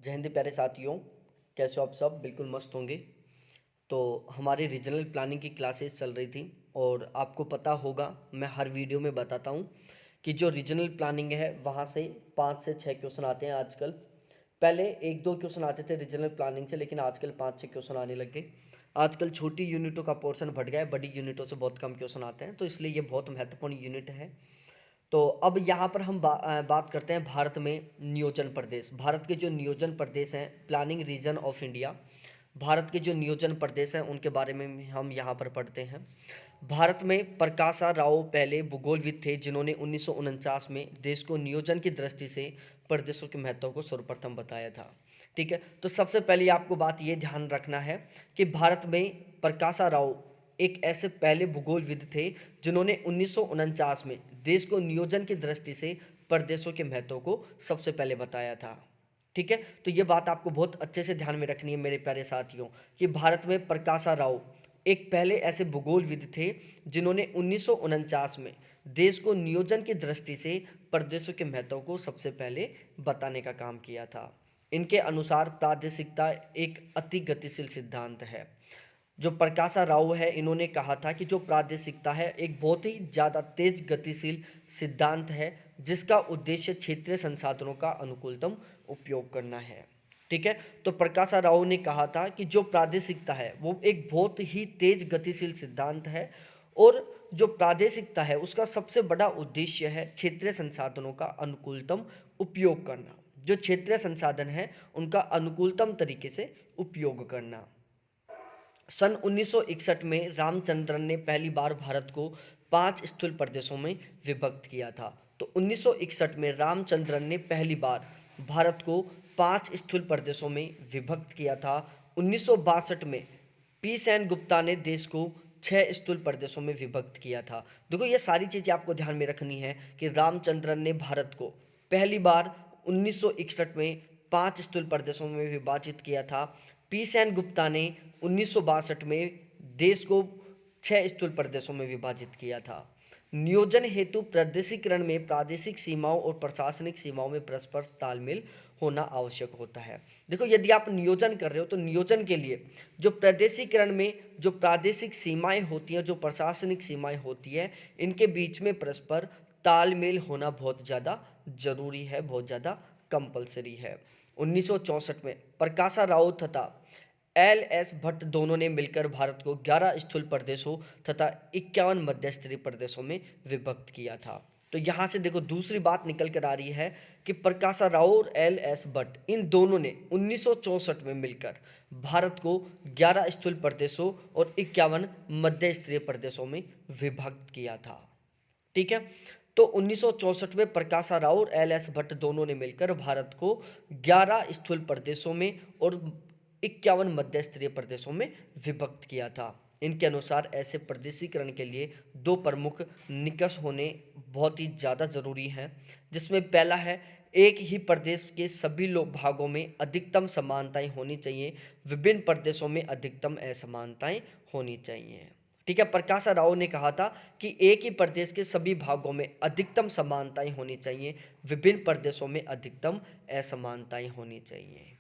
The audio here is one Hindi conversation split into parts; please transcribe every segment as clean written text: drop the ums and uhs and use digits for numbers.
जय हिंद प्यारे साथियों, कैसे हो आप सब? बिल्कुल मस्त होंगे। तो हमारी रीजनल प्लानिंग की क्लासेस चल रही थी और आपको पता होगा, मैं हर वीडियो में बताता हूँ कि जो रीजनल प्लानिंग है वहाँ से 5 से 6 क्वेश्चन आते हैं आजकल। पहले 1-2 क्वेश्चन आते थे रीजनल प्लानिंग से, लेकिन आजकल 5-6 क्वेश्चन आने लग गए। आजकल छोटी यूनिटों का पोर्शन बढ़ गया है, बड़ी यूनिटों से बहुत कम क्वेश्चन आते हैं, तो इसलिए ये बहुत महत्वपूर्ण यूनिट है। तो अब यहाँ पर हम बात करते हैं भारत में नियोजन प्रदेश। भारत के जो नियोजन प्रदेश हैं, planning region of India, Bharat के जो नियोजन प्रदेश हैं उनके बारे में हम यहाँ पर पढ़ते हैं। भारत में प्रकाशा राव पहले भूगोलविद थे जिन्होंने 1949 में देश को नियोजन की दृष्टि से प्रदेशों के महत्व को सर्वप्रथम बताया था। ठीक है, तो सबसे पहले आपको बात ये ध्यान रखना है कि भारत में प्रकाशा राव एक ऐसे पहले भूगोलविद थे जिन्होंने 1949 में देश को नियोजन की दृष्टि से प्रदेशों के महत्व को सबसे पहले बताया था। ठीक है, तो ये बात आपको बहुत अच्छे से ध्यान में रखनी है मेरे प्यारे साथियों, कि भारत में प्रकाशा राव एक पहले ऐसे भूगोलविद थे जिन्होंने 1949 में देश को नियोजन की दृष्टि से प्रदेशों के महत्व को सबसे पहले बताने का काम किया था। इनके अनुसार प्रादेशिकता एक अति गतिशील सिद्धांत है। जो प्रकाशा राव है, इन्होंने कहा था कि जो प्रादेशिकता है एक बहुत ही ज़्यादा तेज गतिशील सिद्धांत है जिसका उद्देश्य क्षेत्रीय संसाधनों का अनुकूलतम उपयोग करना है। ठीक है, तो प्रकाशा राव ने कहा था कि जो प्रादेशिकता है वो एक बहुत ही तेज गतिशील सिद्धांत है और जो प्रादेशिकता है उसका सबसे बड़ा उद्देश्य है क्षेत्रीय संसाधनों का अनुकूलतम उपयोग करना। जो क्षेत्रीय संसाधन है उनका अनुकूलतम तरीके से उपयोग करना। सन 1961 में रामचंद्रन ने पहली बार भारत को 5 स्थूल प्रदेशों में विभक्त किया था। तो 1961 में रामचंद्रन ने पहली बार भारत को 5 स्थूल प्रदेशों में विभक्त किया था। 1962 में पी सेन गुप्ता ने देश को 6 स्थूल प्रदेशों में विभक्त किया था। देखो, ये सारी चीज़ें आपको ध्यान में रखनी है कि रामचंद्रन ने भारत को पहली बार 1961 में 5 स्थूल प्रदेशों में विभाजित किया था। पी सेन गुप्ता ने 1962 में देश को 6 स्थूल प्रदेशों में विभाजित किया था। नियोजन हेतु प्रादेशिकरण में प्रादेशिक सीमाओं और प्रशासनिक सीमाओं में परस्पर तालमेल होना आवश्यक होता है। देखो, यदि आप नियोजन कर रहे हो तो नियोजन के लिए जो प्रादेशिकरण में जो प्रादेशिक सीमाएं होती हैं, जो प्रशासनिक सीमाएं होती हैं, इनके बीच में परस्पर तालमेल होना बहुत ज़्यादा जरूरी है, बहुत ज़्यादा कंपलसरी है। 1964 में प्रकाशा राव तथा एल एस भट्ट दोनों ने मिलकर भारत को 11 स्थूल प्रदेशों तथा 51 मध्यस्तरीय प्रदेशों में विभक्त किया था। तो यहाँ से देखो, दूसरी बात निकल कर आ रही है कि प्रकाशा राव और एल एस भट्ट इन दोनों ने 1964 में मिलकर भारत को 11 स्थूल प्रदेशों और 51 मध्यस्तरीय प्रदेशों में विभक्त किया था। ठीक है, तो 1964 में प्रकाशा राव और एल एस भट्ट दोनों ने मिलकर भारत को 11 स्थूल प्रदेशों में और 51 मध्यस्तरीय प्रदेशों में विभक्त किया था। इनके अनुसार ऐसे प्रदेशीकरण के लिए 2 प्रमुख निकष होने बहुत ही ज़्यादा ज़रूरी हैं, जिसमें पहला है एक ही प्रदेश के सभी भागों में अधिकतम समानताएं होनी चाहिए, विभिन्न प्रदेशों में अधिकतम असमानताएं होनी चाहिए। ठीक है, प्रकाशा राव ने कहा था कि एक ही प्रदेश के सभी भागों में अधिकतम समानताएं होनी चाहिए, विभिन्न प्रदेशों में अधिकतम असमानताएं होनी चाहिए।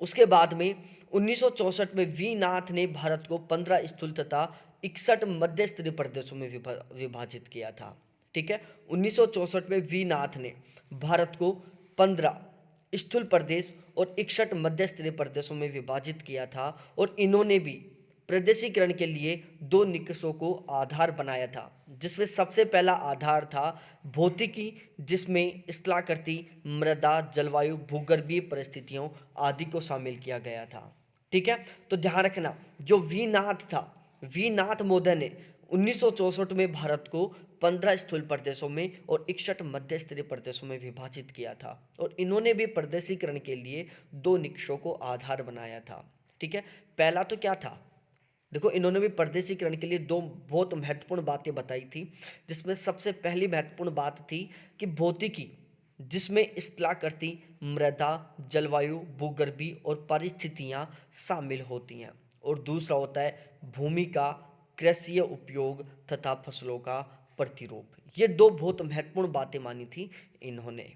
उसके बाद में 1964 में वी नाथ ने भारत को 15 स्थूल तथा 61 मध्य स्तरीय प्रदेशों में विभाजित किया था। ठीक है, 1964 में वी नाथ ने भारत को 15 स्थूल प्रदेश और 61 मध्य स्तरीय प्रदेशों में विभाजित किया था और इन्होंने भी प्रदेशीकरण के लिए 2 निकषों को आधार बनाया था, जिसमें सबसे पहला आधार था भौतिकी, जिसमें स्थलाकृति, मृदा, जलवायु, भूगर्भीय परिस्थितियों आदि को शामिल किया गया था। ठीक है, तो ध्यान रखना, जो वी नाथ था, वी नाथ महोदय ने 1964 में भारत को 15 स्थूल प्रदेशों में और 61 मध्य स्तरीय प्रदेशों में विभाजित किया था और इन्होंने भी प्रदेशीकरण के लिए 2 निकषों को आधार बनाया था। ठीक है, पहला तो क्या था, देखो, इन्होंने भी प्रदेशीकरण के लिए 2 बहुत महत्वपूर्ण बातें बताई थी, जिसमें सबसे पहली महत्वपूर्ण बात थी कि भौतिकी, जिसमें स्थलाकृति, मृदा, जलवायु, भूगर्भीय और परिस्थितियां शामिल होती हैं, और दूसरा होता है भूमि का कृषि उपयोग तथा फसलों का प्रतिरूप। ये 2 बहुत महत्वपूर्ण बातें मानी थी इन्होंने।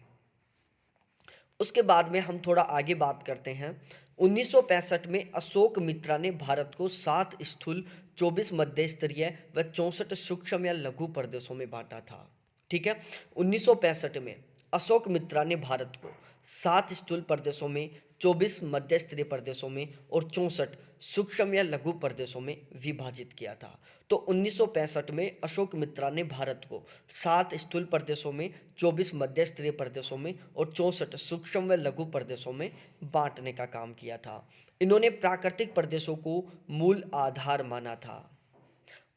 उसके बाद में हम थोड़ा आगे बात करते हैं। 1965 में अशोक मित्रा ने भारत को 7 स्थूल, 24 मध्य स्तरीय व 64 सूक्ष्म या लघु प्रदेशों में बांटा था। ठीक है, 1965 में अशोक मित्रा ने भारत को 7 स्थूल प्रदेशों में, 24 मध्य स्तरीय प्रदेशों में और 64 सूक्ष्म या लघु प्रदेशों में विभाजित किया था। तो 1965 में अशोक मित्रा ने भारत को 7 स्थूल प्रदेशों में, 24 मध्य स्तरीय प्रदेशों में और 64 सूक्ष्म व लघु प्रदेशों में बांटने का काम किया था। इन्होंने प्राकृतिक प्रदेशों को मूल आधार माना था।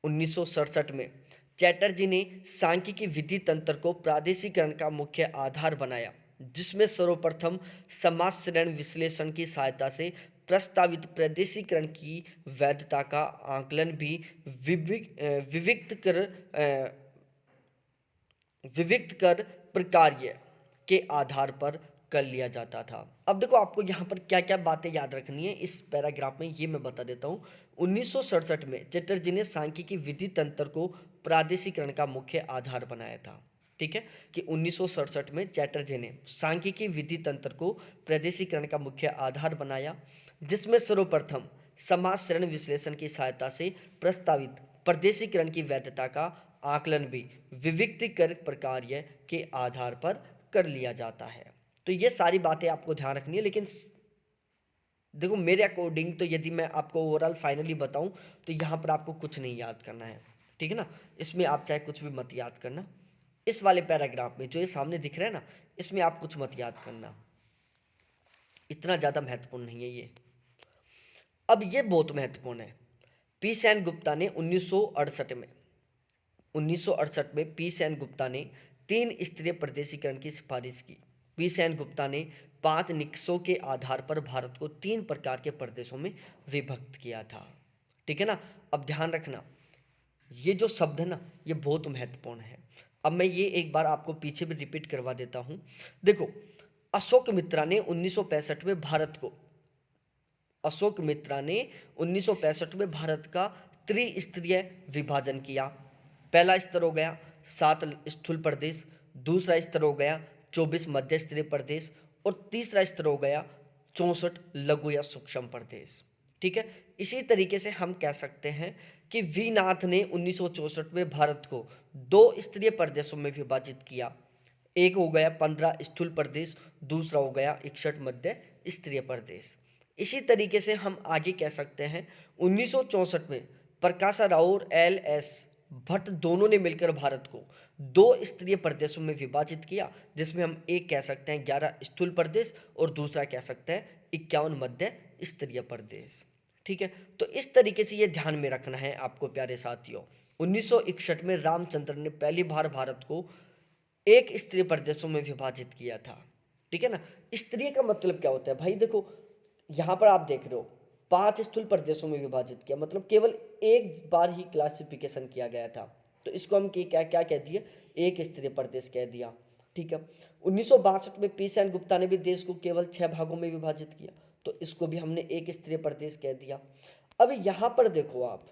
1967 में चैटर्जी ने सांख्यिकी विधि तंत्र को प्रादेशिकरण का मुख्य आधार बनाया, जिसमें सर्वप्रथम समाज श्रेणी विश्लेषण की सहायता से प्रस्तावित प्रादेशिकरण की वैधता का आकलन भी विविक्त कर विविक्त कर प्रकार्य के आधार पर कर लिया जाता था। अब देखो आपको यहाँ पर क्या क्या बातें याद रखनी है इस पैराग्राफ में, ये मैं बता देता हूँ। 1967 में चैटर्जी ने सांख्यिकी विधि तंत्र को प्रादेशिकरण का मुख्य आधार बनाया था। ठीक है, कि 1967 में चैटर्जी ने सांख्यिकी विधि तंत्र को प्रादेशिकरण का मुख्य आधार बनाया, जिसमें सर्वप्रथम समाज श्रेणी विश्लेषण की सहायता से प्रस्तावित प्रदेशीकरण की वैधता का आकलन भी विविक्तीकर प्रकार्य के आधार पर कर लिया जाता है। तो ये सारी बातें आपको ध्यान रखनी है, लेकिन देखो मेरे अकॉर्डिंग तो यदि मैं आपको ओवरऑल फाइनली बताऊं तो यहाँ पर आपको कुछ नहीं याद करना है। ठीक है ना, इसमें आप चाहे कुछ भी मत याद करना। इस वाले पैराग्राफ में जो ये सामने दिख रहा है ना, इसमें आप कुछ मत याद करना, इतना ज़्यादा महत्वपूर्ण नहीं है ये। अब ये बहुत महत्वपूर्ण है। पी सेन गुप्ता ने 1968 में पी सेन गुप्ता ने 3 स्तरीय प्रदेशीकरण की सिफारिश की। पी सेन गुप्ता ने 5 निकषों के आधार पर भारत को 3 प्रकार के प्रदेशों में विभक्त किया था। ठीक है ना, अब ध्यान रखना ये जो शब्द है ना, ये बहुत महत्वपूर्ण है। अब मैं ये एक बार आपको पीछे भी रिपीट करवा देता हूं। देखो, अशोक मित्रा ने 1965 में भारत को अशोक मित्रा ने 1965 में भारत का त्रिस्तरीय विभाजन किया। पहला स्तर हो गया 7 स्थूल प्रदेश, दूसरा स्तर हो गया 24 मध्य स्तरीय प्रदेश और तीसरा स्तर हो गया 64 लघु या सूक्ष्म प्रदेश। ठीक है, इसी तरीके से हम कह सकते हैं कि वी नाथ ने 1964 में भारत को 2 स्तरीय प्रदेशों में विभाजित किया। एक हो गया 15 स्थूल प्रदेश, दूसरा हो गया 61 मध्य स्तरीय प्रदेश। इसी तरीके से हम आगे कह सकते हैं 1964 में प्रकाश राव और एल.एस. भट्ट दोनों ने मिलकर भारत को 2 स्तरीय प्रदेशों में विभाजित किया, जिसमें हम एक कह सकते हैं 11 स्थूल प्रदेश और दूसरा कह सकते हैं 51 मध्य स्तरीय प्रदेश। ठीक है, तो इस तरीके से ये ध्यान में रखना है आपको प्यारे साथियों। 1961 में रामचंद्र ने पहली बार भारत को 1 स्तरीय प्रदेशों में विभाजित किया था। ठीक है ना, स्तरीय का मतलब क्या होता है भाई? देखो यहाँ पर आप देख रहे हो 5 स्थूल प्रदेशों में विभाजित किया, मतलब केवल एक बार ही क्लासिफिकेशन किया गया था, तो इसको हम क्या क्या कह दिए, 1 स्तरीय प्रदेश कह दिया। ठीक है, 1962 में पी सेन गुप्ता ने भी देश को केवल 6 भागों में विभाजित किया, तो इसको भी हमने 1 स्तरीय प्रदेश कह दिया। अब यहाँ पर देखो आप,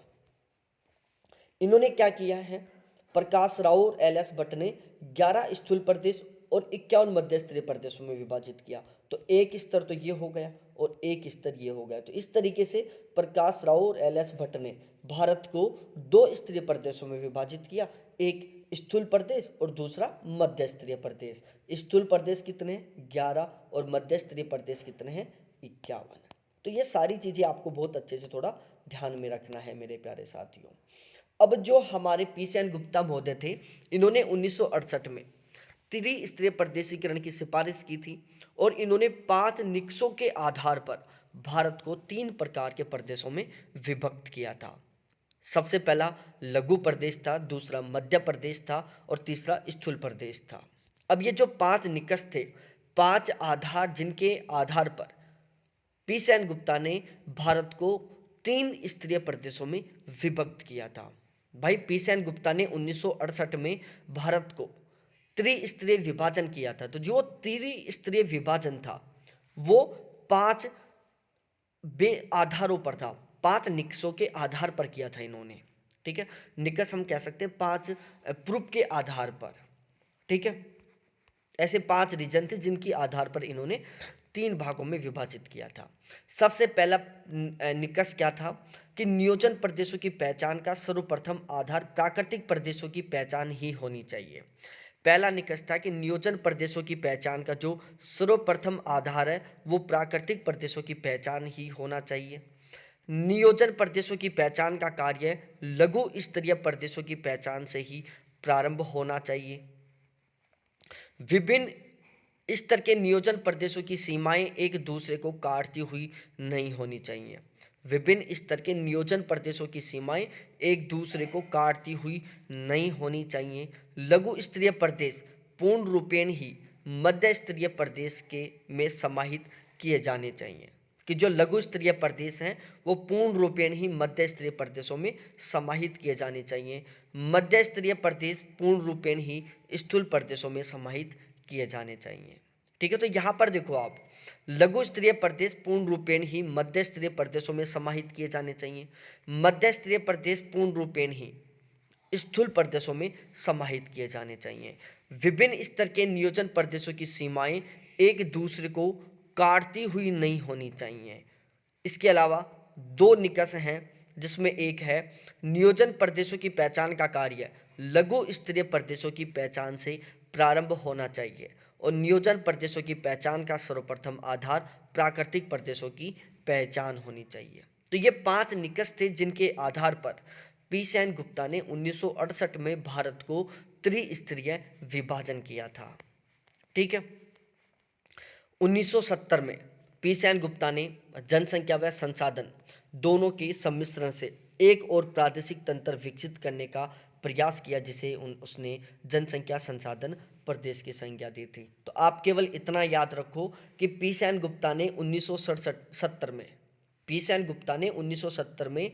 इन्होंने क्या किया है, प्रकाश राव और एल.एस. भट्ट ने 11 स्थूल प्रदेश और 51 मध्य स्तरीय प्रदेशों में विभाजित किया, तो एक स्तर तो ये हो गया और एक स्तर ये हो गया। तो इस तरीके से प्रकाश राव और एल.एस. भट्ट ने भारत को 2 स्तरीय प्रदेशों में विभाजित किया, एक स्थूल प्रदेश और दूसरा मध्य स्तरीय प्रदेश। स्थूल प्रदेश कितने हैं? 11 और मध्य स्तरीय प्रदेश कितने हैं? 51। तो ये सारी चीज़ें आपको बहुत अच्छे से थोड़ा ध्यान में रखना है मेरे प्यारे साथियों। अब जो हमारे पी सेन गुप्ता महोदय थे, इन्होंने 1968 में त्रिस्तरीय प्रदेशीकरण की सिफारिश की थी और इन्होंने 5 निकषों के आधार पर भारत को 3 प्रकार के प्रदेशों में विभक्त किया था। सबसे पहला लघु प्रदेश था, दूसरा मध्य प्रदेश था और तीसरा स्थूल प्रदेश था। अब ये जो 5 निकष थे, 5 आधार, जिनके आधार पर पी सेन गुप्ता ने भारत को 3 स्तरीय प्रदेशों में विभक्त किया था। भाई पी सेन गुप्ता ने 1968 में भारत को त्रिस्तरीय विभाजन किया था, तो जो त्रिस्तरीय विभाजन था वो 5 बे आधारों पर था, 5 निकषों के आधार पर किया था इन्होंने। ठीक है, निकष हम कह सकते हैं 5 प्रूफ के आधार पर। ठीक है, ऐसे 5 रीजन थे जिनके आधार पर इन्होंने 3 भागों में विभाजित किया था। सबसे पहला निकष क्या था कि नियोजन प्रदेशों की पहचान का सर्वप्रथम आधार प्राकृतिक प्रदेशों की पहचान ही होनी चाहिए। पहला निकष था कि नियोजन प्रदेशों की पहचान का जो सर्वप्रथम आधार है वो प्राकृतिक प्रदेशों की पहचान ही होना चाहिए। नियोजन प्रदेशों की पहचान का कार्य लघु स्तरीय प्रदेशों की पहचान से ही प्रारंभ होना चाहिए। विभिन्न स्तर के नियोजन प्रदेशों की सीमाएं एक दूसरे को काटती हुई नहीं होनी चाहिए। विभिन्न स्तर के नियोजन प्रदेशों की सीमाएं एक दूसरे को काटती हुई नहीं होनी चाहिए। लघु स्तरीय प्रदेश पूर्ण रूपेण ही मध्य स्तरीय प्रदेश के में समाहित किए जाने चाहिए, कि जो लघु स्तरीय प्रदेश हैं वो पूर्ण रूपेण ही मध्य स्तरीय प्रदेशों में समाहित किए जाने चाहिए। मध्य स्तरीय प्रदेश पूर्ण रूपेण ही स्थूल प्रदेशों में समाहित किए जाने चाहिए। ठीक है, तो यहाँ पर देखो आप, लघु स्तरीय प्रदेश पूर्ण रूपेण ही मध्य स्तरीय प्रदेशों में समाहित किए जाने चाहिए। मध्य स्तरीय प्रदेश पूर्ण रूपेण ही स्थूल प्रदेशों में समाहित किए जाने चाहिए। विभिन्न स्तर के नियोजन प्रदेशों की सीमाएं एक दूसरे को काटती हुई नहीं होनी चाहिए। इसके अलावा 2 निकष हैं, जिसमें एक है नियोजन प्रदेशों की पहचान का कार्य लघु स्तरीय प्रदेशों की पहचान से प्रारंभ होना चाहिए और नियोजन प्रदेशों की पहचान का सर्वप्रथम आधार प्राकृतिक प्रदेशों की पहचान होनी चाहिए। तो ये 5 निकष थे जिनके आधार पर पी सेन गुप्ता ने 1968 में भारत को त्रिस्तरीय विभाजन किया था। ठीक है, 1970 में पी सेन गुप्ता ने जनसंख्या व संसाधन दोनों के सम्मिश्रण से एक और प्रादेशिक तंत्र विकसित करने का प्रयास किया, जिसे उसने जनसंख्या संसाधन प्रदेश की संज्ञा दी थी। तो आप केवल इतना याद रखो कि पी सेन गुप्ता ने 1970 में पी सेन गुप्ता ने 1970 में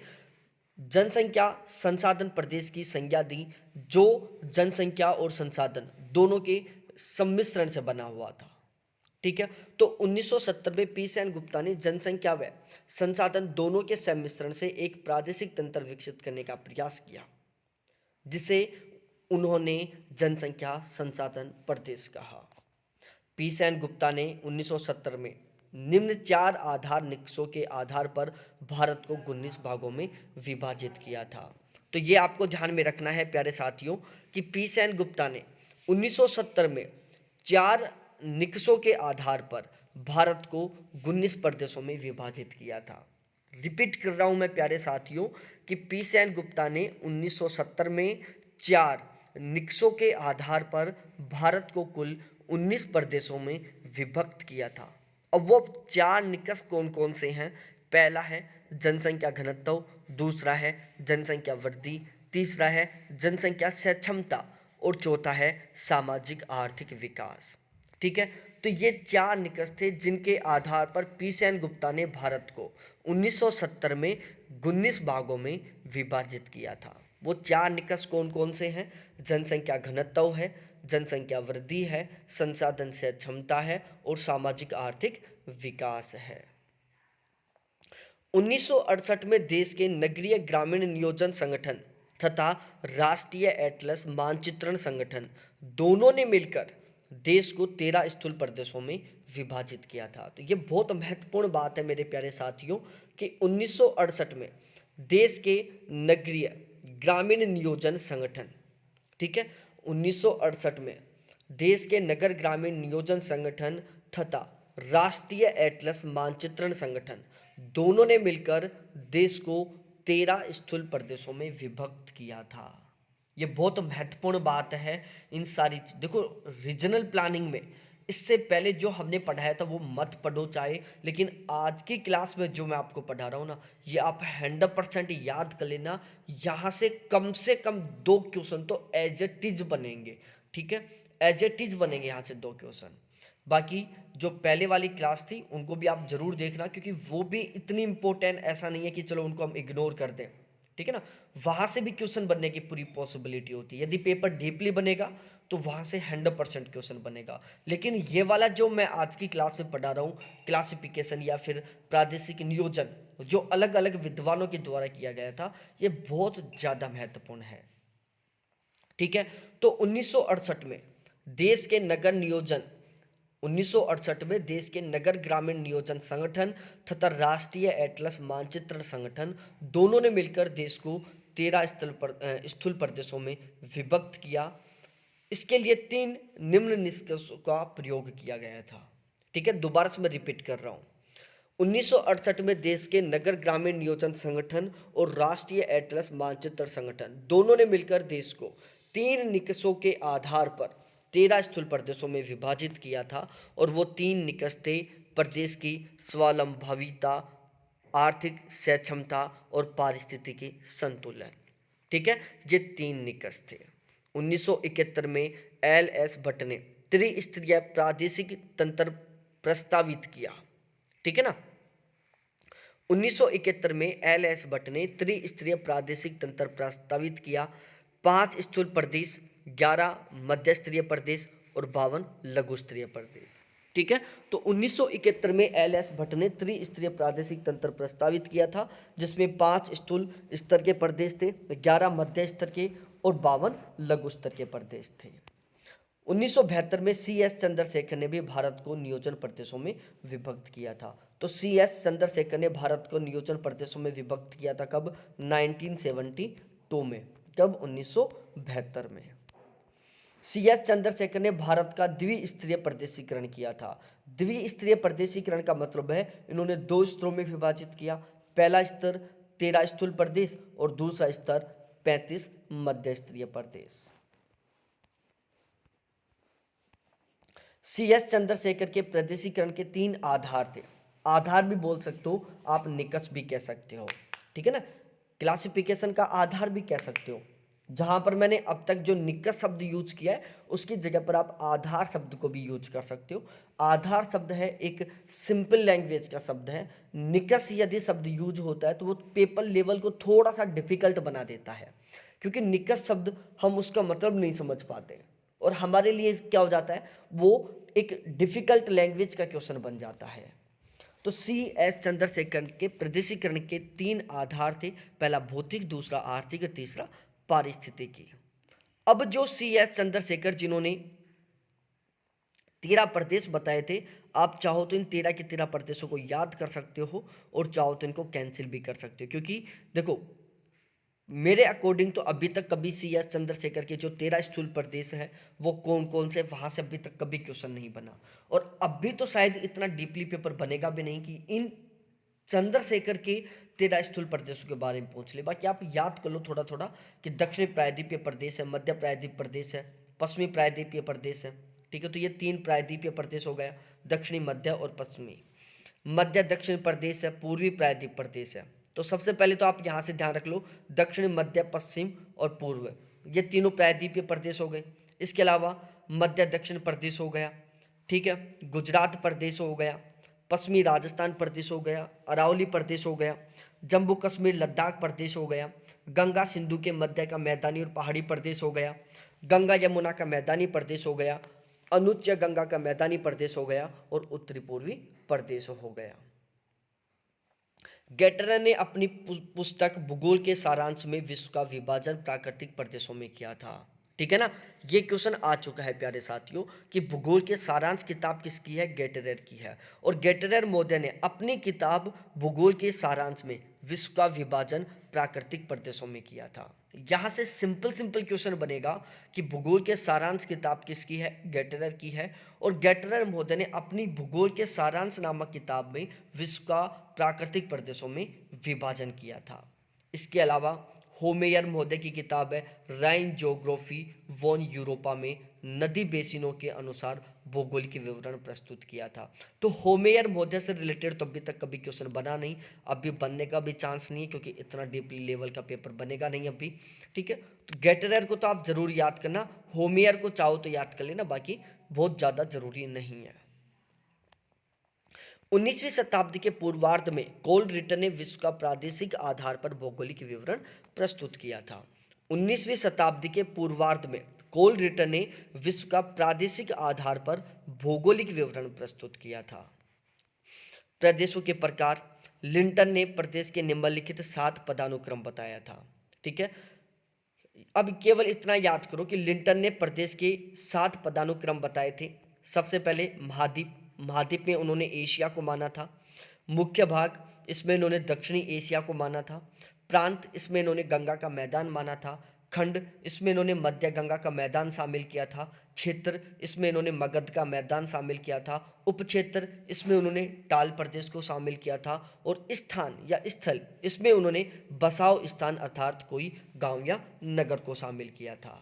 जनसंख्या संसाधन प्रदेश की संज्ञा दी, जो जनसंख्या और संसाधन दोनों के सम्मिश्रण से बना हुआ था। ठीक है, तो 1970 में पी सेन गुप्ता ने जनसंख्या व संसाधन दोनों के सम्मिश्रण से एक प्रादेशिक तंत्र विकसित करने का प्रयास किया, जिसे उन्होंने जनसंख्या संसाधन प्रदेश कहा। पी सेन गुप्ता ने 1970 में निम्न 4 आधार निकषों के आधार पर भारत को 19 भागों में विभाजित किया था। तो ये आपको ध्यान में रखना है प्यारे साथियों कि पी सेन गुप्ता ने 1970 में 4 निकषों के आधार पर भारत को 19 प्रदेशों में विभाजित किया था। रिपीट कर रहा हूं मैं प्यारे साथियों कि पी सेन गुप्ता ने 1970 में 4 निकषों के आधार पर भारत को कुल 19 प्रदेशों में विभक्त किया था। अब वो 4 निकष कौन कौन से हैं? पहला है जनसंख्या घनत्व, दूसरा है जनसंख्या वृद्धि, तीसरा है जनसंख्या सक्षमता और चौथा है सामाजिक आर्थिक विकास। ठीक है, तो ये 4 निकष थे जिनके आधार पर पी सेन गुप्ता ने भारत को 1970 में 19 भागों में विभाजित किया था। वो 4 निकष कौन कौन से हैं? जनसंख्या घनत्व है, जनसंख्या वृद्धि है, संसाधन से क्षमता है और सामाजिक आर्थिक विकास है। 1968 में देश के नगरीय ग्रामीण नियोजन संगठन तथा राष्ट्रीय एटलस मानचित्रण संगठन दोनों ने मिलकर देश को 13 स्थूल प्रदेशों में विभाजित किया था। तो ये बहुत महत्वपूर्ण बात है मेरे प्यारे साथियों कि 1968 में देश के नगरीय ग्रामीण नियोजन संगठन, ठीक है, 1968 में देश के नगर ग्रामीण नियोजन संगठन तथा राष्ट्रीय एटलस मानचित्रण संगठन दोनों ने मिलकर देश को 13 स्थूल प्रदेशों में विभक्त किया था। ये बहुत महत्वपूर्ण बात है। इन सारी देखो रीजनल प्लानिंग में इससे पहले जो हमने पढ़ाया था वो मत पढ़ो चाहे, लेकिन आज की क्लास में जो मैं आपको पढ़ा रहा हूँ ना, ये आप 100% याद कर लेना। यहाँ से कम 2 क्वेश्चन तो एज इट इज बनेंगे। ठीक है, एज इट इज बनेंगे यहाँ से 2 क्वेश्चन। बाकी जो पहले वाली क्लास थी उनको भी आप जरूर देखना, क्योंकि वो भी इतनी इंपॉर्टेंट ऐसा नहीं है कि चलो उनको हम इग्नोर कर दें। ठीक है ना, वहां से भी क्वेश्चन बनने की पूरी पॉसिबिलिटी होती है। यदि पेपर डीपली बनेगा तो वहां से 100% क्वेश्चन बनेगा। लेकिन ये वाला जो मैं आज की क्लास में पढ़ा रहा हूँ, क्लासिफिकेशन या फिर प्रादेशिक नियोजन, जो अलग अलग विद्वानों के द्वारा किया गया था, ये बहुत ज्यादा महत्वपूर्ण है। ठीक है, तो 1968 में देश के नगर नियोजन 1968 में देश के नगर ग्रामीण नियोजन संगठन तथा राष्ट्रीय एटलस मानचित्रण संगठन दोनों ने मिलकर देश को 13 स्थूल प्रदेशों में विभक्त किया। इसके लिए 3 निम्न निष्कर्षों का प्रयोग किया गया था। ठीक है, दोबारा से मैं रिपीट कर रहा हूँ। 1968 में देश के नगर ग्रामीण नियोजन संगठन और राष्ट्रीय एटलस मानचित्र संगठन दोनों ने मिलकर देश को 3 निकषों के आधार पर 13 स्थूल प्रदेशों में विभाजित किया था। और वो 3 निकष थे: प्रदेश की स्वावलंबिता, आर्थिक सक्षमता और पारिस्थितिकी संतुलन। ठीक है, ये 3 निकष थे। 1971 में एल.एस. भट्ट ने त्रिस्तरीय प्रादेशिक तंत्र प्रस्तावित किया। ठीक है ना। 1971 में एल.एस. भट्ट ने त्रिस्तरीय प्रादेशिक तंत्र प्रस्तावित किया। 5 स्थूल प्रदेश, 11 मध्य स्तरीय प्रदेश और 52 लघु स्तरीय प्रदेश। ठीक है, तो 1971 में एल.एस. भट्ट ने त्रिस्तरीय प्रादेशिक तंत्र प्रस्तावित किया था, जिसमें 5 स्थूल स्तर के प्रदेश थे, 11 मध्य स्तर के और 52 लघु स्तर के प्रदेश थे। 1972 में सी.एस. चंद्रशेखर ने भी भारत को नियोजन प्रदेशों में विभक्त किया था। तो सी.एस. चंद्रशेखर ने भारत को नियोजन प्रदेशों में विभक्त किया था कब? 1972 में। कब? 1972 में। सी.एस. चंद्रशेखर ने भारत का द्विस्तरीय प्रदेशीकरण किया था। द्विस्तरीय प्रदेशीकरण का मतलब है इन्होंने 2 स्तरों में विभाजित किया। पहला स्तर 13 स्थूल प्रदेश और दूसरा स्तर 35 मध्य स्तरीय प्रदेश। सी.एस. चंद्रशेखर के प्रदेशीकरण के 3 आधार थे। आधार भी बोल सकते हो आप, निकष भी कह सकते हो। ठीक है ना, क्लासिफिकेशन का आधार भी कह सकते हो। जहां पर मैंने अब तक जो निकष शब्द यूज किया है उसकी जगह पर आप आधार शब्द को भी यूज कर सकते हो। आधार शब्द है एक सिंपल लैंग्वेज का शब्द है। निकष यदि शब्द यूज होता है तो वो पेपर लेवल को थोड़ा सा डिफिकल्ट बना देता है, क्योंकि निकष शब्द हम उसका मतलब नहीं समझ पाते और हमारे लिए क्या हो जाता है, वो एक डिफिकल्ट लैंग्वेज का क्वेश्चन बन जाता है। तो सी.एस. चंद्रशेखर के प्रदेशीकरण के 3 आधार थे। पहला भौतिक, दूसरा आर्थिक और तीसरा पारिस्थितिकी। अब जो सी.एस. चंद्रशेखर जिन्होंने 13 प्रदेश बताए थे, आप चाहो तो इन 13 के 13 प्रदेशों को याद कर सकते हो और चाहो तो इनको कैंसिल भी कर सकते हो, क्योंकि देखो मेरे अकॉर्डिंग तो अभी तक कभी सी.एस. चंद्रशेखर के जो 13 स्थूल प्रदेश है वो कौन कौन से, वहां से अभी तक कभी क्वेश्चन नहीं बना। और अभी तो शायद इतना डीपली पेपर बनेगा भी नहीं कि इन चंद्रशेखर के 13 स्थूल प्रदेशों के बारे में पूछ ले। बाकी आप याद कर लो थोड़ा थोड़ा कि दक्षिणी प्रायद्वीपीय प्रदेश है, मध्य प्रायद्वीप प्रदेश है, पश्चिमी प्रायद्वीपीय प्रदेश है। ठीक है, तो ये 3 प्रायद्वीपीय प्रदेश हो गया, दक्षिणी, मध्य और पश्चिमी। मध्य दक्षिण प्रदेश है, पूर्वी प्रायद्वीप प्रदेश है। तो सबसे पहले तो आप यहाँ से ध्यान रख लो, दक्षिण, मध्य, पश्चिम और पूर्व, ये तीनों प्रायद्वीपीय प्रदेश हो गए। इसके अलावा मध्य दक्षिण प्रदेश हो गया, ठीक है, गुजरात प्रदेश हो गया, पश्चिमी राजस्थान प्रदेश हो गया, अरावली प्रदेश हो गया, जम्मू कश्मीर लद्दाख प्रदेश हो गया, गंगा सिंधु के मध्य का मैदानी और पहाड़ी प्रदेश हो गया, गंगा यमुना का मैदानी प्रदेश हो गया, अनुच्च गंगा का मैदानी प्रदेश हो गया और उत्तरी पूर्वी प्रदेश हो गया। गेटरर ने अपनी पुस्तक भूगोल के सारांश में विश्व का विभाजन प्राकृतिक प्रदेशों में किया था। ठीक है ना, ये क्वेश्चन आ चुका है प्यारे साथियों कि भूगोल के सारांश किताब किसकी है? गेटरर की है। और गेटरर महोदय ने अपनी किताब भूगोल के सारांश में विश्व का विभाजन प्राकृतिक प्रदेशों में किया था। यहाँ से सिंपल सिंपल क्वेश्चन बनेगा कि भूगोल के सारांश किताब किसकी है? गेटरर की है। और गेटरर महोदय ने अपनी भूगोल के सारांश नामक किताब में विश्व का प्राकृतिक प्रदेशों में विभाजन किया था। इसके अलावा होमेयर महोदय की किताब है राइन ज्योग्राफी वॉन यूरोपा में नदी बेसिनों के अनुसार भौगोलिक विवरण प्रस्तुत किया था। तो होमेयर महोदय से रिलेटेड तो अभी तक कभी क्वेश्चन बना नहीं, अभी बनने का भी चांस नहीं है, क्योंकि इतना डीपली लेवल का पेपर बनेगा नहीं अभी। ठीक है, तो गेटरर को तो आप जरूर याद करना, होमेयर को चाहो तो याद कर लेना, बाकी बहुत ज़्यादा जरूरी नहीं है। 19वीं शताब्दी के पूर्वार्ध में कोल रिटन ने विश्व का प्रादेशिक आधार पर भौगोलिक विवरण प्रस्तुत किया था। 19वीं शताब्दी के पूर्वार्ध में कोल रिटन ने विश्व का प्रादेशिक आधार पर भौगोलिक विवरण प्रस्तुत किया था। प्रदेशों के प्रकार, लिंटन ने प्रदेश के निम्नलिखित 7 पदानुक्रम बताया था। ठीक है, अब केवल इतना याद करो कि लिंटन ने प्रदेश के 7 पदानुक्रम बताए थे। सबसे पहले महाद्वीप, महाद्वीप में उन्होंने एशिया को माना था। मुख्य भाग, इसमें इन्होंने दक्षिणी एशिया को माना था। प्रांत, इसमें इन्होंने गंगा का मैदान माना था। खंड, इसमें इन्होंने मध्य गंगा का मैदान शामिल किया था। क्षेत्र, इसमें इन्होंने मगध का मैदान शामिल किया था। उपक्षेत्र, इसमें उन्होंने टाल प्रदेश को शामिल किया था। और स्थान या स्थल, इसमें उन्होंने बसाव स्थान अर्थात कोई गांव या नगर को शामिल किया था।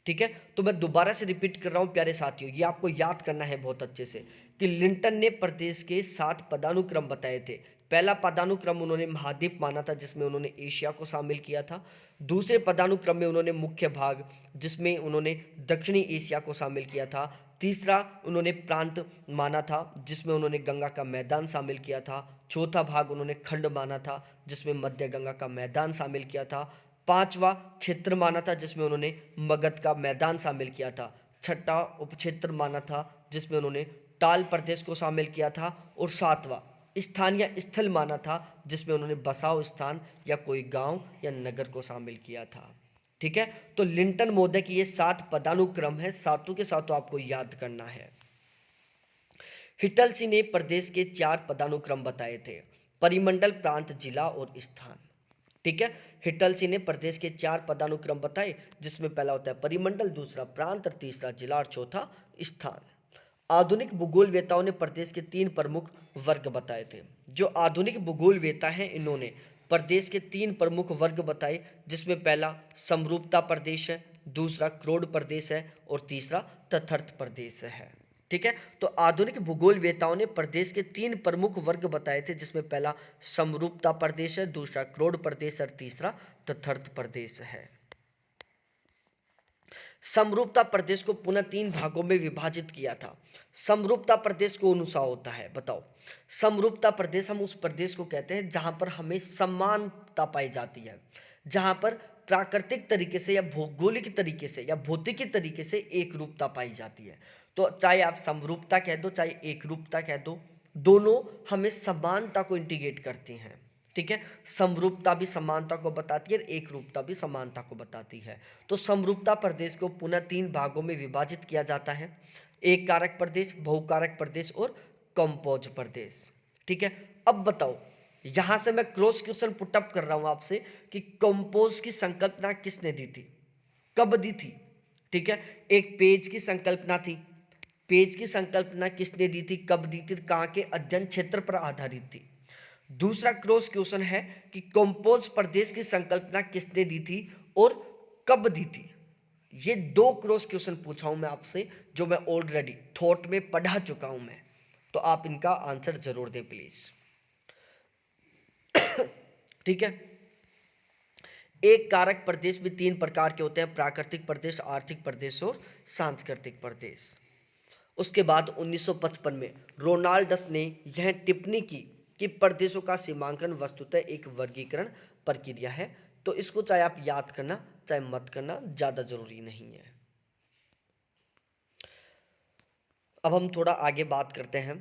ठीक है, तो मैं दोबारा से रिपीट कर रहा हूं प्यारे साथियों, ये आपको याद करना है बहुत अच्छे से कि लिंटन ने प्रदेश के 7 पदानुक्रम बताए थे। पहला पदानुक्रम उन्होंने महाद्वीप माना था, जिसमें उन्होंने एशिया को शामिल किया था। दूसरे पदानुक्रम में उन्होंने मुख्य भाग, जिसमें उन्होंने दक्षिणी एशिया को शामिल किया था। तीसरा उन्होंने प्रांत माना था, जिसमें उन्होंने गंगा का मैदान शामिल किया था। चौथा भाग उन्होंने खंड माना था, जिसमें मध्य गंगा का मैदान शामिल किया था। पांचवा क्षेत्र माना था, जिसमें उन्होंने मगध का मैदान शामिल किया था। छठा उपक्षेत्र माना था, जिसमें उन्होंने टाल प्रदेश को शामिल किया था। और सातवां स्थान या स्थल माना था, जिसमें उन्होंने बसाव स्थान या कोई गांव या नगर को शामिल किया था। ठीक है, तो लिंटन महोदय की ये 7 पदानुक्रम है, सातों के सातों आपको याद करना है। हिटलसी ने प्रदेश के 4 पदानुक्रम बताए थे, परिमंडल, प्रांत, जिला और स्थान। ठीक है, हिटलसी ने प्रदेश के 4 पदानुक्रम बताए, जिसमें पहला होता है परिमंडल, दूसरा प्रांत, तीसरा जिला और चौथा स्थान। आधुनिक भूगोलवेताओं ने प्रदेश के 3 प्रमुख वर्ग बताए थे। जो आधुनिक भूगोलवेता हैं, इन्होंने प्रदेश के 3 प्रमुख वर्ग बताए, जिसमें पहला समरूपता प्रदेश है, दूसरा क्रोड प्रदेश है और तीसरा तथर्थ प्रदेश है। ठीक है, तो आधुनिक भूगोलवेताओं ने प्रदेश के 3 प्रमुख वर्ग बताए थे, जिसमें पहला समरूपता प्रदेश है, दूसरा क्रोड प्रदेश और तीसरा तथर्थ प्रदेश है। समरूपता प्रदेश को पुनः 3 भागों में विभाजित किया था। समरूपता प्रदेश कौन सा होता है बताओ? समरूपता प्रदेश, हम उस प्रदेश को कहते हैं जहां पर हमें समानता पाई जाती है, जहां पर प्राकृतिक तरीके से या भौगोलिक तरीके से या भौतिकी तरीके से एक रूपता पाई जाती है। तो चाहे आप समरूपता कह दो, चाहे एक रूपता कह दो, दोनों हमें समानता को इंटीग्रेट करती हैं। ठीक है, समरूपता भी समानता को बताती है और एक रूपता भी समानता को बताती है। तो समरूपता प्रदेश को पुनः 3 भागों में विभाजित किया जाता है, एक कारक प्रदेश, बहुकारक प्रदेश और कंपोज प्रदेश। ठीक है, अब बताओ, यहां से मैं क्रॉस क्वेश्चन पुटअप कर रहा हूं आपसे कि कंपोज की संकल्पना किसने दी थी, कब दी थी? ठीक है, एक पेज की संकल्पना थी, पेज की संकल्पना किसने दी थी, कब दी थी, कहां के अध्ययन क्षेत्र पर आधारित थी? दूसरा क्रॉस क्वेश्चन है कि कंपोज प्रदेश की संकल्पना किसने दी थी और कब दी थी? ये 2 क्रॉस क्वेश्चन पूछा हूं मैं आपसे, जो मैं ऑलरेडी थॉट में पढ़ा चुका हूं मैं, तो आप इनका आंसर जरूर दें प्लीज। ठीक है, एक कारक प्रदेश भी 3 प्रकार के होते हैं, प्राकृतिक प्रदेश, आर्थिक प्रदेश और सांस्कृतिक प्रदेश। उसके बाद 1955 में रोनाल्डस ने यह टिप्पणी की कि प्रदेशों का सीमांकन वस्तुतः एक वर्गीकरण प्रक्रिया है। तो इसको चाहे आप याद करना चाहे मत करना, ज्यादा जरूरी नहीं है। अब हम थोड़ा आगे बात करते हैं।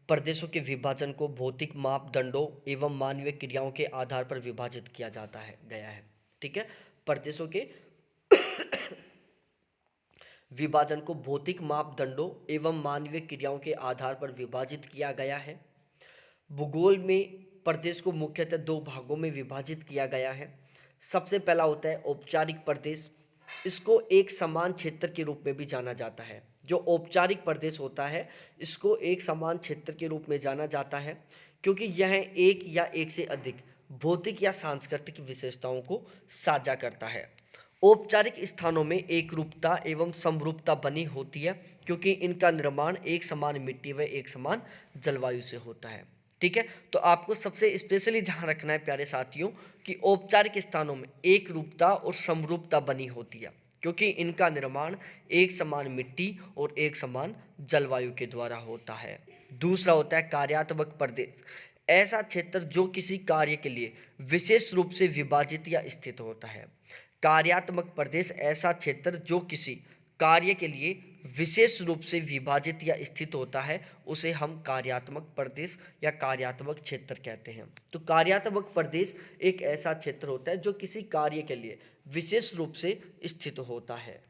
प्रदेशों के विभाजन को भौतिक मापदंडों एवं मानवीय क्रियाओं के आधार पर विभाजित किया जाता है गया है। ठीक है, प्रदेशों के विभाजन को भौतिक मापदंडों एवं मानवीय क्रियाओं के आधार पर विभाजित किया गया है। भूगोल में प्रदेश को मुख्यतः 2 भागों में विभाजित किया गया है। सबसे पहला होता है औपचारिक प्रदेश, इसको एक समान क्षेत्र के रूप में भी जाना जाता है। जो औपचारिक प्रदेश होता है, इसको एक समान क्षेत्र के रूप में जाना जाता है, क्योंकि यह एक या एक से अधिक भौतिक या सांस्कृतिक विशेषताओं को साझा करता है। औपचारिक स्थानों में एक रूपता एवं समरूपता बनी होती है, क्योंकि इनका निर्माण एक समान मिट्टी व एक समान जलवायु से होता है। ठीक है, तो आपको सबसे स्पेशली ध्यान रखना है प्यारे साथियों कि औपचारिक स्थानों में एक रूपता और समरूपता बनी होती है, क्योंकि इनका निर्माण एक समान मिट्टी और एक समान जलवायु के द्वारा होता है। दूसरा होता है कार्यात्मक प्रदेश, ऐसा क्षेत्र जो किसी कार्य के लिए विशेष रूप से विभाजित या स्थित होता है। कार्यात्मक प्रदेश ऐसा क्षेत्र जो किसी कार्य के लिए विशेष रूप से विभाजित या स्थित होता है उसे हम कार्यात्मक प्रदेश या कार्यात्मक क्षेत्र कहते हैं। तो कार्यात्मक प्रदेश एक ऐसा क्षेत्र होता है जो किसी कार्य के लिए विशेष रूप से स्थित होता है।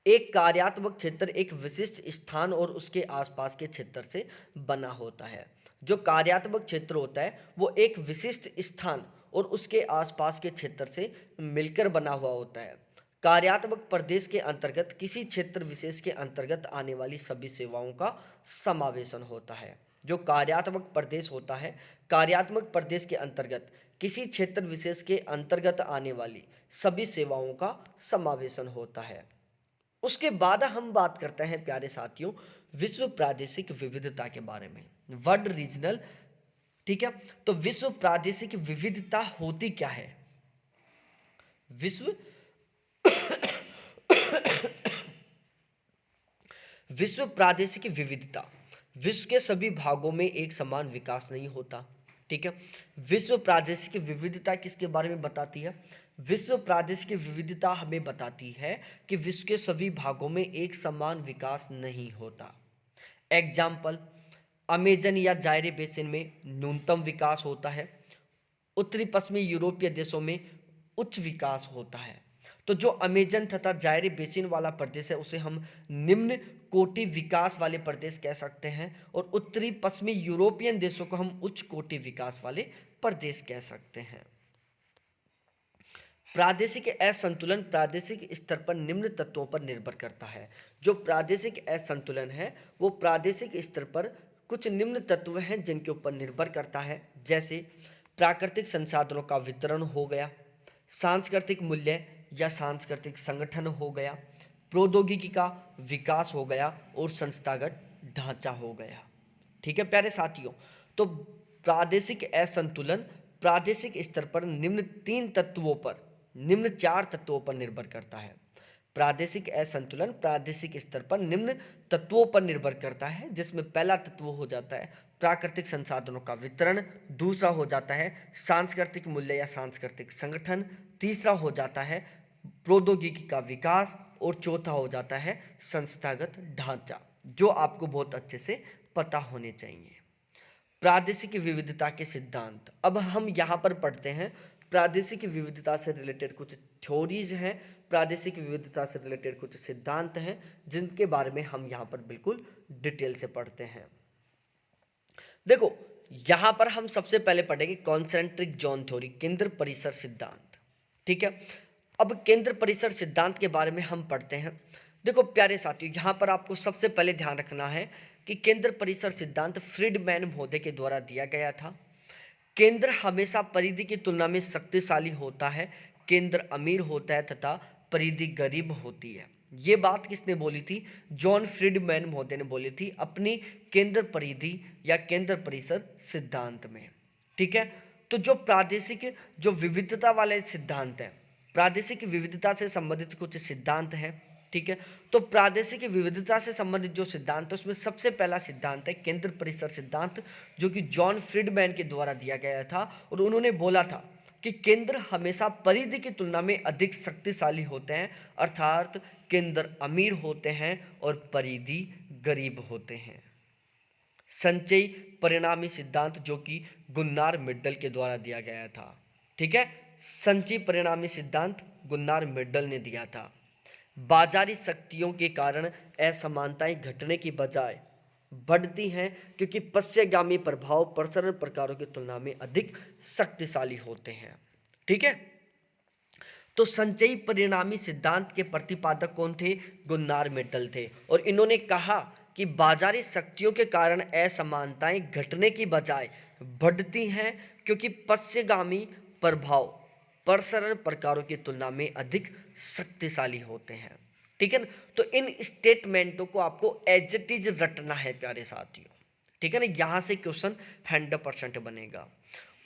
एक कार्यात्मक क्षेत्र एक विशिष्ट स्थान और उसके आसपास के क्षेत्र से बना होता है। जो कार्यात्मक क्षेत्र होता है वो एक विशिष्ट स्थान और उसके आसपास के क्षेत्र से मिलकर बना हुआ होता है। कार्यात्मक प्रदेश के अंतर्गत किसी क्षेत्र विशेष के अंतर्गत आने वाली सभी सेवाओं का समावेशन होता है। जो कार्यात्मक प्रदेश होता है, कार्यात्मक प्रदेश के अंतर्गत किसी क्षेत्र विशेष के अंतर्गत आने वाली सभी सेवाओं का समावेशन होता है। उसके बाद हम बात करते हैं प्यारे साथियों विश्व प्रादेशिक विविधता के बारे में, वर्ल्ड रीजनल। ठीक है, तो विश्व प्रादेशिक विविधता होती क्या है? विश्व विश्व प्रादेशिक विविधता, विश्व के सभी भागों में एक समान विकास नहीं होता। ठीक है, विश्व प्रादेशिक विविधता किसके बारे में बताती है? विश्व प्रादेशिक विविधता हमें बताती है कि विश्व के सभी भागों में एक समान विकास नहीं होता। एग्जाम्पल, अमेजन या जायरे बेसिन में न्यूनतम विकास होता है, उत्तरी पश्चिमी यूरोपीय देशों में उच्च विकास होता है। तो जो अमेजन तथा जायरे बेसिन वाला प्रदेश है उसे हम निम्न कोटि विकास वाले प्रदेश कह सकते हैं और उत्तरी पश्चिमी यूरोपियन देशों को हम उच्च कोटि विकास वाले प्रदेश कह सकते हैं। प्रादेशिक असंतुलन प्रादेशिक स्तर पर निम्न तत्वों पर निर्भर करता है। जो प्रादेशिक असंतुलन है वो प्रादेशिक स्तर पर कुछ निम्न तत्व हैं जिनके ऊपर निर्भर करता है, जैसे प्राकृतिक संसाधनों का वितरण हो गया, सांस्कृतिक मूल्य या सांस्कृतिक संगठन हो गया, प्रौद्योगिकी का विकास हो गया और संस्थागत ढांचा हो गया। ठीक है प्यारे साथियों, तो प्रादेशिक असंतुलन प्रादेशिक स्तर पर निम्न चार तत्वों पर निर्भर करता है। प्रादेशिक असंतुलन प्रादेशिक स्तर पर निम्न तत्वों पर निर्भर करता है, जिसमें पहला तत्व हो जाता है प्राकृतिक संसाधनों का वितरण, दूसरा हो जाता है सांस्कृतिक मूल्य या सांस्कृतिक संगठन, तीसरा हो जाता है प्रौद्योगिकी का विकास और चौथा हो जाता है संस्थागत ढांचा, जो आपको बहुत अच्छे से पता होने चाहिए। प्रादेशिक विविधता के सिद्धांत, अब हम यहाँ पर पढ़ते हैं प्रादेशिक विविधता से रिलेटेड कुछ थ्योरीज हैं, प्रादेशिक विविधता से रिलेटेड कुछ सिद्धांत हैं जिनके बारे में हम यहाँ पर बिल्कुल डिटेल से पढ़ते हैं। देखो यहाँ पर हम सबसे पहले पढ़ेंगे कॉन्सेंट्रिक जोन थ्योरी, केंद्र परिसर सिद्धांत। ठीक है, अब केंद्र परिसर सिद्धांत के बारे में हम पढ़ते हैं। देखो प्यारे साथियों, यहाँ पर आपको सबसे पहले ध्यान रखना है कि केंद्र परिसर सिद्धांत फ्रीडमैन महोदय के द्वारा दिया गया था। केंद्र हमेशा परिधि की तुलना में शक्तिशाली होता है, केंद्र अमीर होता है तथा परिधि गरीब होती है। ये बात किसने बोली थी? जॉन फ्रीडमैन महोदय ने बोली थी अपनी केंद्र परिधि या केंद्र परिसर सिद्धांत में। ठीक है, तो जो प्रादेशिक जो विविधता वाले सिद्धांत है, प्रादेशिक विविधता से संबंधित कुछ सिद्धांत हैं। ठीक है, तो प्रादेशिक विविधता से संबंधित जो सिद्धांत है उसमें सबसे पहला सिद्धांत है केंद्र परिसर सिद्धांत, जो कि जॉन फ्रीडमैन के द्वारा दिया गया था और उन्होंने बोला था कि केंद्र हमेशा परिधि की तुलना में अधिक शक्तिशाली होते हैं, अर्थात केंद्र अमीर होते हैं और परिधि गरीब होते हैं। संचयी परिणामी सिद्धांत, जो कि गुन्नार मिड्डल के द्वारा दिया गया था। ठीक है, संचयी परिणामी सिद्धांत गुन्नार मिड्डल ने दिया था। बाजारी शक्तियों के कारण असमानताएं घटने की बजाय बढ़ती हैं क्योंकि पश्चिमगामी प्रभाव प्रसरण प्रकारों की तुलना में अधिक शक्तिशाली होते हैं। ठीक है, तो संचयी परिणामी सिद्धांत के प्रतिपादक कौन थे? गुन्नार मिड्डल थे और इन्होंने कहा कि बाजारी शक्तियों के कारण असमानताएं घटने की बजाय बढ़ती हैं क्योंकि पश्चिमगामी प्रभाव प्रसरण प्रकारों की तुलना में अधिक शक्तिशाली होते हैं। ठीक है ना, तो इन स्टेटमेंटों को आपको एज इट इज रटना है प्यारे साथियों। ठीक है ना, यहाँ से क्वेश्चन 100% बनेगा।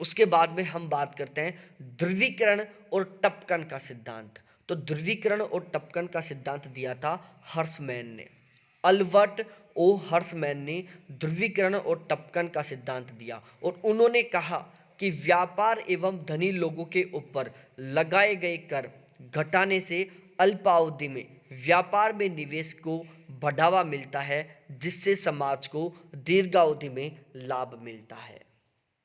उसके बाद में हम बात करते हैं ध्रुवीकरण और टपकन का सिद्धांत। तो ध्रुवीकरण और टपकन का सिद्धांत दिया था हर्समैन ने। अल्बर्ट ओ हर्समैन ने ध्रुवीकरण और टपकन का सिद्धांत दिया और उन्होंने कहा कि व्यापार एवं धनी लोगों के ऊपर लगाए गए कर घटाने से अल्पावधि में व्यापार में निवेश को बढ़ावा मिलता है, जिससे समाज को दीर्घावधि में लाभ मिलता है।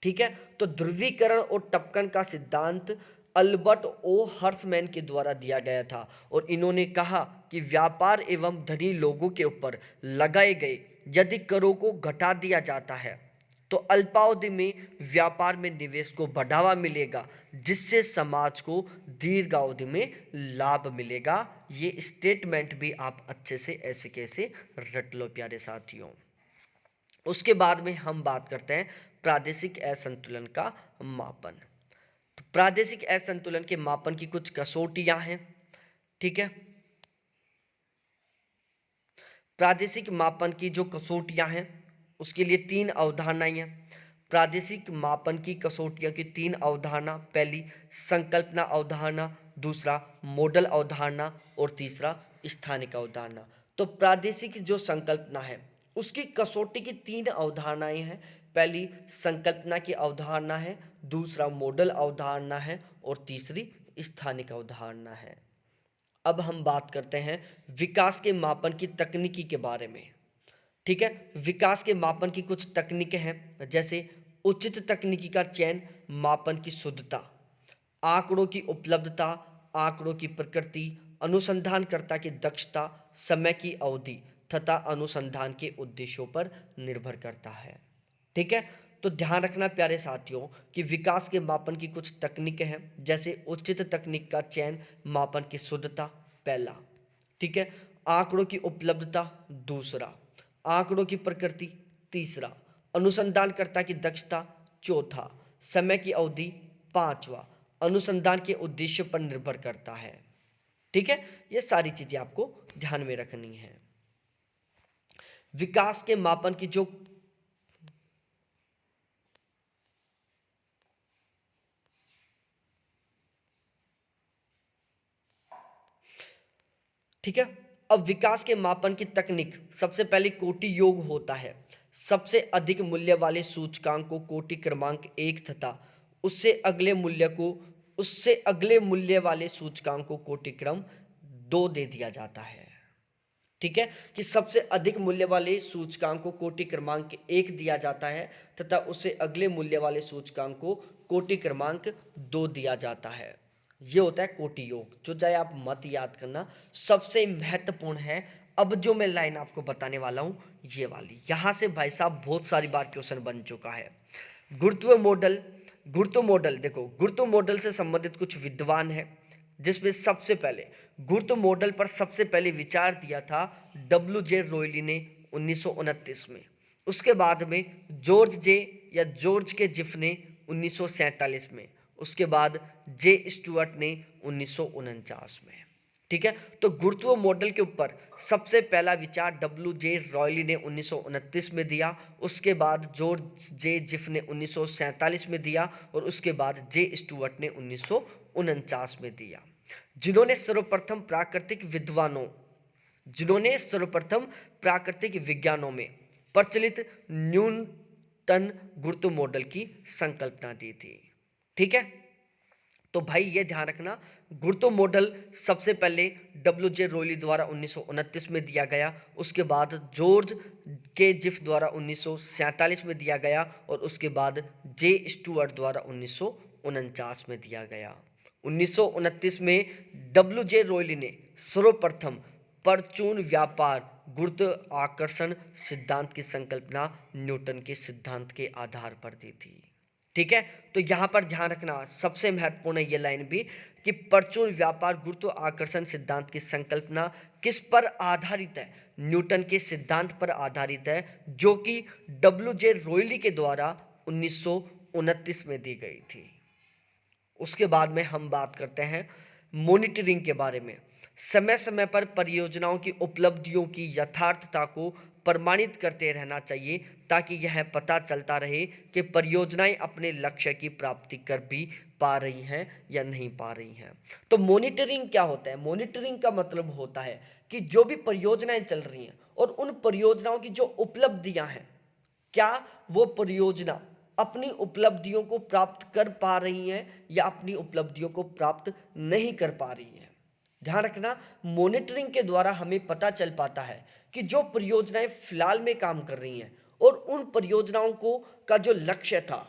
ठीक है, तो ध्रुवीकरण और टपकन का सिद्धांत अल्बर्ट ओ हर्समैन के द्वारा दिया गया था और इन्होंने कहा कि व्यापार एवं धनी लोगों के ऊपर लगाए गए यदि करों को घटा दिया जाता है तो अल्पावधि में व्यापार में निवेश को बढ़ावा मिलेगा, जिससे समाज को दीर्घावधि में लाभ मिलेगा। ये स्टेटमेंट भी आप अच्छे से ऐसे कैसे रट लो प्यारे साथियों। उसके बाद में हम बात करते हैं प्रादेशिक असंतुलन का मापन। तो प्रादेशिक असंतुलन के मापन की कुछ कसौटियां हैं। ठीक है, प्रादेशिक मापन की जो कसौटियां हैं उसके लिए 3 अवधारणाएं हैं। प्रादेशिक मापन की कसौटियों की 3 अवधारणा, पहली संकल्पना अवधारणा, दूसरा मॉडल अवधारणा और तीसरा स्थानिक अवधारणा। तो प्रादेशिक जो संकल्पना है उसकी कसौटी की 3 अवधारणाएं हैं। पहली संकल्पना की अवधारणा है, दूसरा मॉडल अवधारणा है और तीसरी स्थानिक अवधारणा है। अब हम बात करते हैं विकास के मापन की तकनीकी के बारे में। ठीक है, विकास के मापन की कुछ तकनीकें हैं, जैसे उचित तकनीकी का चयन, मापन की शुद्धता, आंकड़ों की उपलब्धता, आंकड़ों की प्रकृति, अनुसंधानकर्ता की दक्षता, समय की अवधि तथा अनुसंधान के उद्देश्यों पर निर्भर करता है। ठीक है, तो ध्यान रखना प्यारे साथियों कि विकास के मापन की कुछ तकनीकें हैं, जैसे उचित तकनीक का चयन, मापन की शुद्धता पहला। ठीक है, आंकड़ों की उपलब्धता दूसरा, आंकड़ों की प्रकृति तीसरा, अनुसंधानकर्ता की दक्षता चौथा, समय की अवधि पांचवा, अनुसंधान के उद्देश्य पर निर्भर करता है। ठीक है, ये सारी चीजें आपको ध्यान में रखनी है। विकास के मापन की जो ठीक है, अब विकास के मापन की तकनीक, सबसे पहले कोटि योग होता है। सबसे अधिक मूल्य वाले सूचकांक को कोटि क्रमांक 1 तथा उससे अगले मूल्य वाले सूचकांक को कोटि क्रम 2 दे दिया जाता है। ठीक है, कि सबसे अधिक मूल्य वाले सूचकांक को कोटि क्रमांक 1 दिया जाता है तथा उससे अगले मूल्य वाले सूचकांक को कोटि क्रमांक 2 दिया जाता है। ये होता है कोटि योग, जो चाहे आप मत याद करना, सबसे महत्वपूर्ण है। अब जो मैं लाइन आपको बताने वाला हूं ये वाली, यहां से भाई साहब बहुत सारी बार क्वेश्चन बन चुका है। गुरुत्व मॉडल, गुरुत्व मॉडल देखो, गुरुत्व मॉडल से संबंधित कुछ विद्वान है, जिसमें सबसे पहले गुरुत्व मॉडल पर सबसे पहले विचार दिया था डब्ल्यू.जे. रॉयली ने 1929 में। उसके बाद में जॉर्ज के जिफ ने 1947 में। उसके बाद जे स्टुअर्ट ने 1949 में। ठीक है, तो गुरुत्व मॉडल के ऊपर सबसे पहला विचार डब्ल्यू.जे. रॉयली ने 1929 में दिया। उसके बाद जॉर्ज जे जिफ ने 1947 में दिया और उसके बाद जे स्टुअर्ट ने 1949 में दिया। जिन्होंने सर्वप्रथम प्राकृतिक विज्ञानों में प्रचलित न्यूटन गुरुत्व मॉडल की संकल्पना दी थी। ठीक है, तो भाई ये ध्यान रखना, गुरुत्व मॉडल सबसे पहले डब्ल्यू.जे. रॉयली द्वारा 1929 में दिया गया। उसके बाद जॉर्ज के जिफ द्वारा 1947 में दिया गया और उसके बाद जे स्टुअर्ट द्वारा 1949 में दिया गया। 1929 में डब्ल्यू.जे. रॉयली ने सर्वप्रथम परचून व्यापार गुरुत्वाकर्षण सिद्धांत की संकल्पना न्यूटन के सिद्धांत के आधार पर दी थी। ठीक है, तो यहां पर ध्यान रखना, सबसे महत्वपूर्ण है ये लाइन भी, कि परचून व्यापार गुरुत्वाकर्षण सिद्धांत की संकल्पना किस पर आधारित है? न्यूटन के सिद्धांत पर आधारित है, जो कि डब्ल्यू.जे. रॉयली के द्वारा 1929 में दी गई थी। उसके बाद में हम बात करते हैं मॉनिटरिंग के बारे में। समय समय पर परियोजनाओं की उपलब्धियों की यथार्थता को प्रमाणित करते रहना चाहिए, ताकि यह पता चलता रहे कि परियोजनाएं अपने लक्ष्य की प्राप्ति कर भी पा रही हैं या नहीं पा रही हैं। तो मॉनिटरिंग क्या होता है? मॉनिटरिंग का मतलब होता है कि जो भी परियोजनाएं चल रही हैं और उन परियोजनाओं की जो उपलब्धियां हैं, क्या वो परियोजना अपनी उपलब्धियों को प्राप्त कर पा रही हैं या अपनी उपलब्धियों को प्राप्त नहीं कर पा रही हैं। ध्यान रखना, मॉनिटरिंग के द्वारा हमें पता चल पाता है कि जो परियोजनाएं फिलहाल में काम कर रही हैं और उन परियोजनाओं को का जो लक्ष्य था,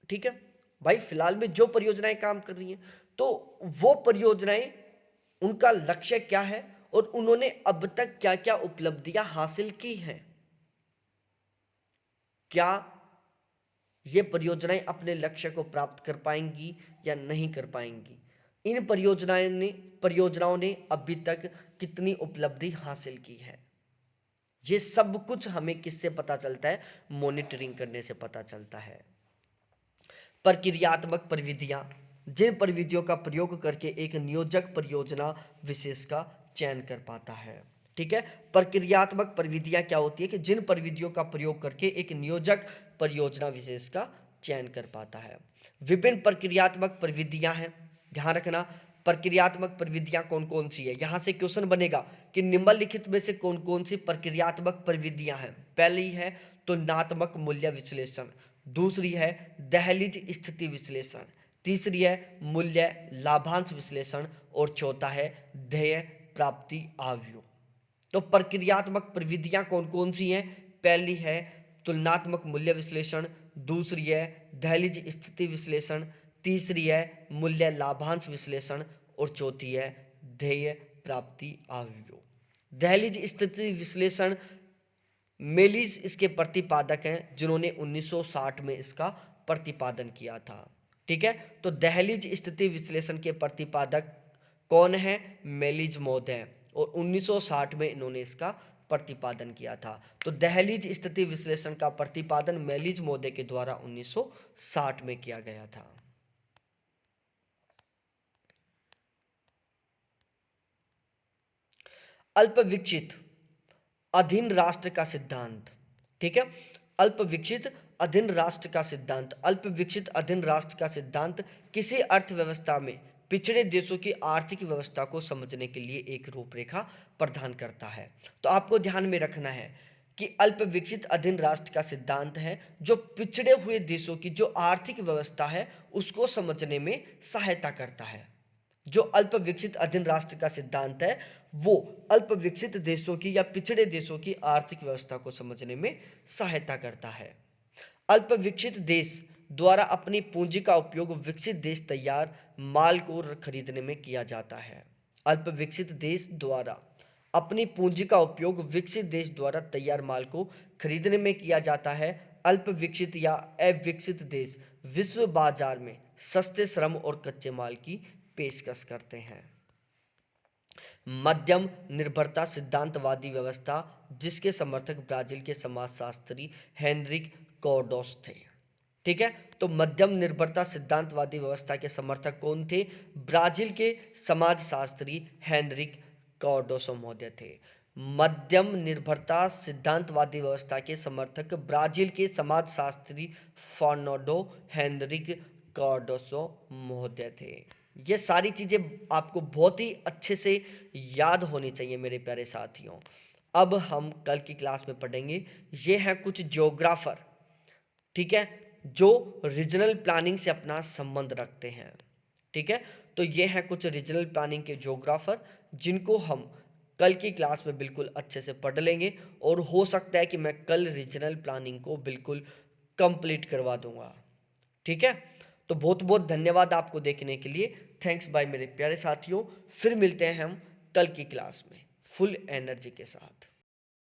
ठीक है भाई, फिलहाल में जो परियोजनाएं काम कर रही हैं तो वो परियोजनाएं, उनका लक्ष्य क्या है और उन्होंने अब तक क्या क्या उपलब्धियां हासिल की हैं। क्या ये परियोजनाएं अपने लक्ष्य को प्राप्त कर पाएंगी या नहीं कर पाएंगी। इन परियोजनाओं ने अभी तक कितनी उपलब्धि हासिल की है। ये सब कुछ हमें किससे पता चलता है, मॉनिटरिंग करने से पता चलता है। प्रक्रियात्मक प्रविधियां, जिन प्रविधियों का प्रयोग करके एक नियोजक परियोजना विशेष का चयन कर पाता है। ठीक है, प्रक्रियात्मक प्रविधियां क्या होती है कि जिन प्रविधियों का प्रयोग करके एक नियोजक परियोजना विशेष का चयन कर पाता है। विभिन्न प्रक्रियात्मक प्रविधियां हैं, ध्यान रखना। प्रक्रियात्मक प्रविधियां कौन कौन सी है, यहां से क्वेश्चन बनेगा कि निम्नलिखित में से कौन कौन सी प्रक्रियात्मक प्रविधियां हैं। पहली है तुलनात्मक मूल्य विश्लेषण, दूसरी है दहलीज स्थिति विश्लेषण, तीसरी है मूल्य लाभांश विश्लेषण और चौथा है ध्येय प्राप्ति आयु। तो प्रक्रियात्मक प्रविधियां कौन कौन सी हैं, पहली है तुलनात्मक मूल्य विश्लेषण, दूसरी है दहलीज स्थिति विश्लेषण, तीसरी है मूल्य लाभांश विश्लेषण और चौथी है ध्येय प्राप्ति आयु। दहलीज स्थिति विश्लेषण मेलिस इसके प्रतिपादक हैं जिन्होंने 1960 में इसका प्रतिपादन किया था। ठीक है, तो दहलीज स्थिति विश्लेषण के प्रतिपादक कौन है, मेलिस महोदय, और 1960 में इन्होंने इसका प्रतिपादन किया था। तो दहलीज स्थिति विश्लेषण का प्रतिपादन मेलिस महोदय के द्वारा 1960 में किया गया था। अल्प विकसित अधीन राष्ट्र का सिद्धांत। ठीक है, अल्प विकसित अधीन राष्ट्र का सिद्धांत। अल्प विकसित अधीन राष्ट्र का सिद्धांत किसी अर्थव्यवस्था में पिछड़े देशों की आर्थिक व्यवस्था को समझने के लिए एक रूपरेखा प्रदान करता है। तो आपको ध्यान में रखना है कि अल्प विकसित अधीन राष्ट्र का सिद्धांत है जो पिछड़े हुए देशों की जो आर्थिक व्यवस्था है उसको समझने में सहायता करता है। जो अल्प विकसित अधीन राष्ट्र का सिद्धांत है वो अल्प विकसित देशों की या पिछड़े देशों की आर्थिक व्यवस्था को समझने में सहायता करता है। अल्प विकसित देश द्वारा अपनी पूंजी का उपयोग विकसित देश तैयार माल को खरीदने में किया जाता है। अल्प विकसित देश द्वारा अपनी पूंजी का उपयोग विकसित देश द्वारा तैयार माल को खरीदने में किया जाता है। अल्प विकसित या अविकसित देश विश्व बाजार में सस्ते श्रम और कच्चे माल की पेशकश करते हैं। मध्यम निर्भरता सिद्धांतवादी व्यवस्था जिसके समर्थक ब्राजील के समाजशास्त्री हेनरिक कार्डोस थे। ठीक है, तो मध्यम निर्भरता सिद्धांतवादी व्यवस्था के समर्थक कौन थे, ब्राजील के समाजशास्त्री हेनरिक कार्डोसो महोदय थे। मध्यम निर्भरता सिद्धांतवादी व्यवस्था के समर्थक ब्राजील के समाजशास्त्री फर्नांडो हेनरिक कार्डोसो महोदय थे। ये सारी चीजें आपको बहुत ही अच्छे से याद होनी चाहिए मेरे प्यारे साथियों। अब हम कल की क्लास में पढ़ेंगे, ये हैं कुछ ज्योग्राफर, ठीक है, जो रीजनल प्लानिंग से अपना संबंध रखते हैं। ठीक है, तो ये हैं कुछ रीजनल प्लानिंग के ज्योग्राफर जिनको हम कल की क्लास में बिल्कुल अच्छे से पढ़ लेंगे और हो सकता है कि मैं कल रीजनल प्लानिंग को बिल्कुल कंप्लीट करवा दूंगा। ठीक है, तो बहुत बहुत धन्यवाद आपको देखने के लिए। थैंक्स बाय मेरे प्यारे साथियों। फिर मिलते हैं हम कल की क्लास में फुल एनर्जी के साथ।